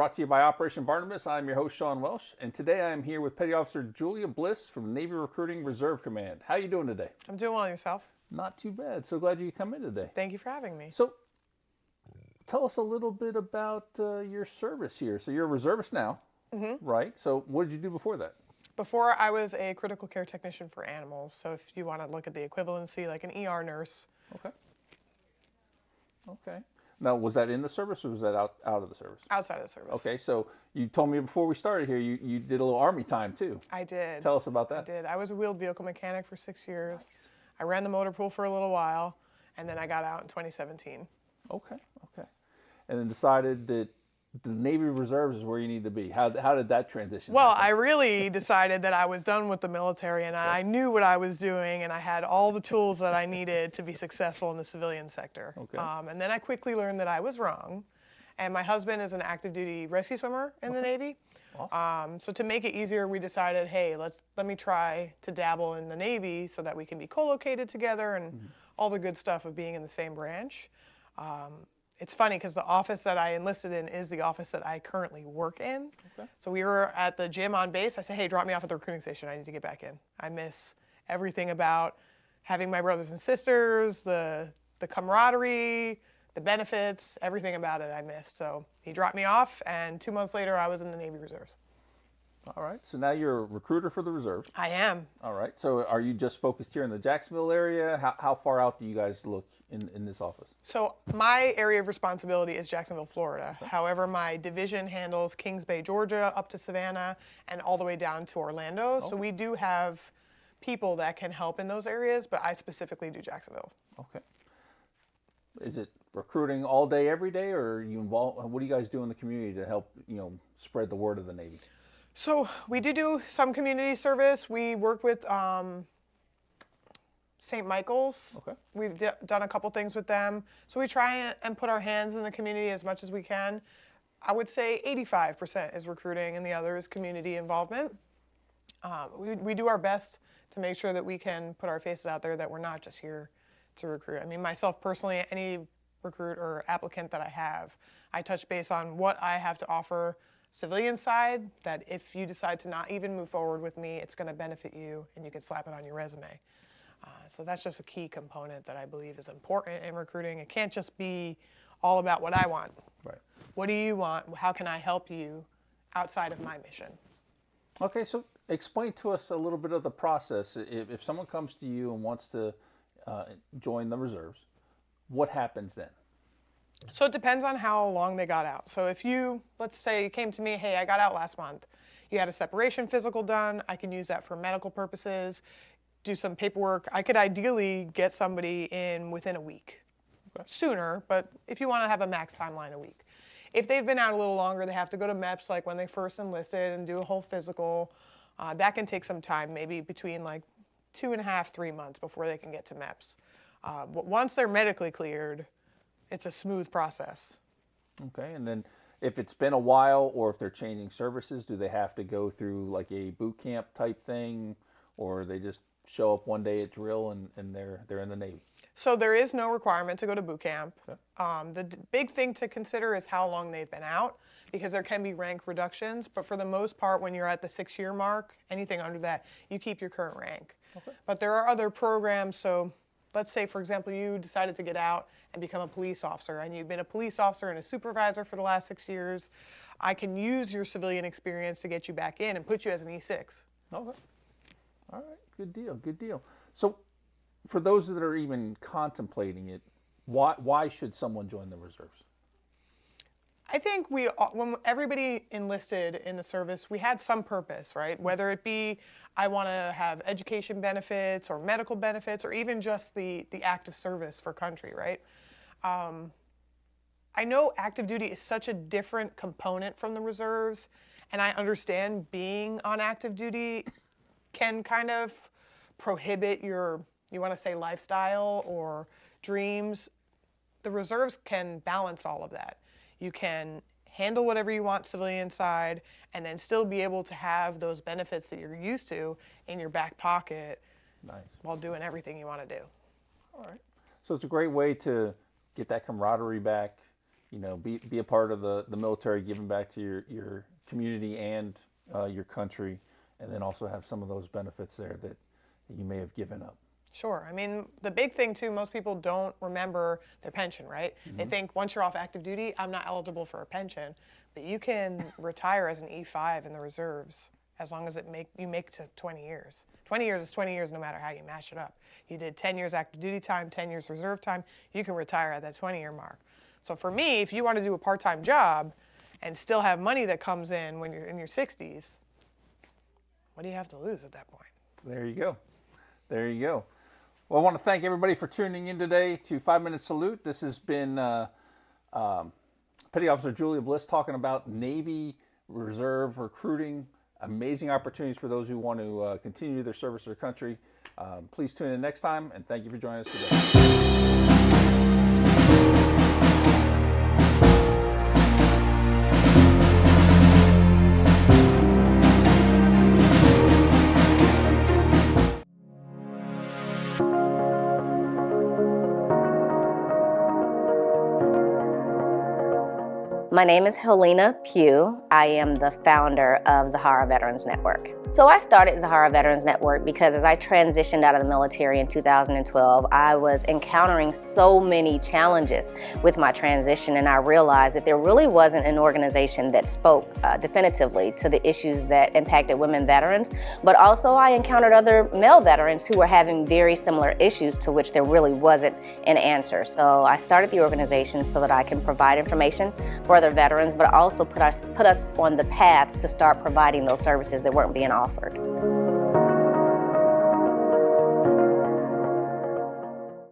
brought to you by Operation Barnabas. I'm your host, Shawn Welsh, and today I am here with Petty Officer Julia Bliss from Navy Recruiting Reserve Command. How are you doing today? I'm doing well. Yourself? Not too bad. So glad you could come in today. Thank you for having me. So, tell us a little bit about your service here. So you're a reservist now, right? So what did you do before that? Before, I was a critical care technician for animals. So if you want to look at the equivalency, like an ER nurse. Okay. Okay. Now, was that in the service or was that out of the service? Outside of the service. Okay, so you told me before we started here, you did a little Army time too. I did. Tell us about that. I did. I was a wheeled vehicle mechanic for 6 years. Nice. I ran the motor pool for a little while, and then I got out in 2017. Okay. And then decided that the Navy Reserves is where you need to be. How did that transition Well, happen? I really decided that I was done with the military, and I knew what I was doing, and I had all the tools that I needed to be successful in the civilian sector. Okay. And then I quickly learned that I was wrong. And my husband is an active duty rescue swimmer in the Navy. Awesome. So to make it easier, we decided, hey, let me try to dabble in the Navy so that we can be co-located together and all the good stuff of being in the same branch. It's funny because the office that I enlisted in is the office that I currently work in. Okay. So we were at the gym on base. I said, hey, drop me off at the recruiting station. I need to get back in. I miss everything about having my brothers and sisters, the camaraderie, the benefits, everything about it I missed. So he dropped me off, and 2 months later, I was in the Navy Reserves. All right, so now you're a recruiter for the reserves. I am. All right, so are you just focused here in the Jacksonville area? How far out do you guys look in this office? So my area of responsibility is Jacksonville, Florida. Okay. However, my division handles Kings Bay, Georgia, up to Savannah, and all the way down to Orlando. Okay. So we do have people that can help in those areas, but I specifically do Jacksonville. Okay. Is it recruiting all day, every day, or are you involved? What do you guys do in the community to help, spread the word of the Navy? So we do some community service. We work with St. Michael's. Okay. We've done a couple things with them. So we try and put our hands in the community as much as we can. I would say 85% is recruiting and the other is community involvement. We do our best to make sure that we can put our faces out there, that we're not just here to recruit. I mean, myself personally, any recruit or applicant that I have, I touch base on what I have to offer civilian side, that if you decide to not even move forward with me, it's going to benefit you and you can slap it on your resume. So that's just a key component that I believe is important in recruiting. It can't just be all about what I want. Right. What do you want? How can I help you outside of my mission? Okay, so explain to us a little bit of the process. If someone comes to you and wants to join the reserves, what happens then? So it depends on how long they got out. So if you, let's say you came to me, hey, I got out last month. You had a separation physical done. I can use that for medical purposes, do some paperwork. I could ideally get somebody in within a week. Okay. Sooner, but if you want to have a max timeline, a week. If they've been out a little longer, they have to go to MEPS like when they first enlisted and do a whole physical. That can take some time, maybe between like 2.5, 3 months before they can get to MEPS. But once they're medically cleared, it's a smooth process. Okay, and then if it's been a while or if they're changing services, do they have to go through like a boot camp type thing, or they just show up one day at drill and they're in the Navy? So there is no requirement to go to boot camp. Okay. The big thing to consider is how long they've been out, because there can be rank reductions, but for the most part, when you're at the 6-year mark, anything under that, you keep your current rank. Okay. But there are other programs, so let's say, for example, you decided to get out and become a police officer, and you've been a police officer and a supervisor for the last 6 years. I can use your civilian experience to get you back in and put you as an E6. Okay. All right. Good deal. So for those that are even contemplating it, why should someone join the reserves? I think when everybody enlisted in the service, we had some purpose, right? Whether it be I want to have education benefits or medical benefits or even just the act of service for country, right? I know active duty is such a different component from the reserves, and I understand being on active duty can kind of prohibit your, you want to say, lifestyle or dreams. The reserves can balance all of that. You can handle whatever you want civilian side and then still be able to have those benefits that you're used to in your back pocket. Nice. While doing everything you want to do. All right. So it's a great way to get that camaraderie back, be a part of the military, giving back to your community and your country, and then also have some of those benefits there that you may have given up. Sure. I mean, the big thing too, most people don't remember their pension, right? They think once you're off active duty, I'm not eligible for a pension, but you can retire as an E5 in the reserves as long as you make to 20 years. 20 years is 20 years no matter how you mash it up. You did 10 years active duty time, 10 years reserve time, you can retire at that 20-year mark. So for me, if you want to do a part-time job and still have money that comes in when you're in your 60s, what do you have to lose at that point? There you go. There you go. Well, I want to thank everybody for tuning in today to 5 Minute Salute. This has been Petty Officer Julia Bliss talking about Navy Reserve recruiting. Amazing opportunities for those who want to continue their service to their country. Please tune in next time, and thank you for joining us today. My name is Helena Pugh. I am the founder of Zahara Veterans Network. So I started Zahara Veterans Network because as I transitioned out of the military in 2012, I was encountering so many challenges with my transition, and I realized that there really wasn't an organization that spoke definitively to the issues that impacted women veterans, but also I encountered other male veterans who were having very similar issues to which there really wasn't an answer. So I started the organization so that I can provide information for other veterans, but also put us on the path to start providing those services that weren't being offered.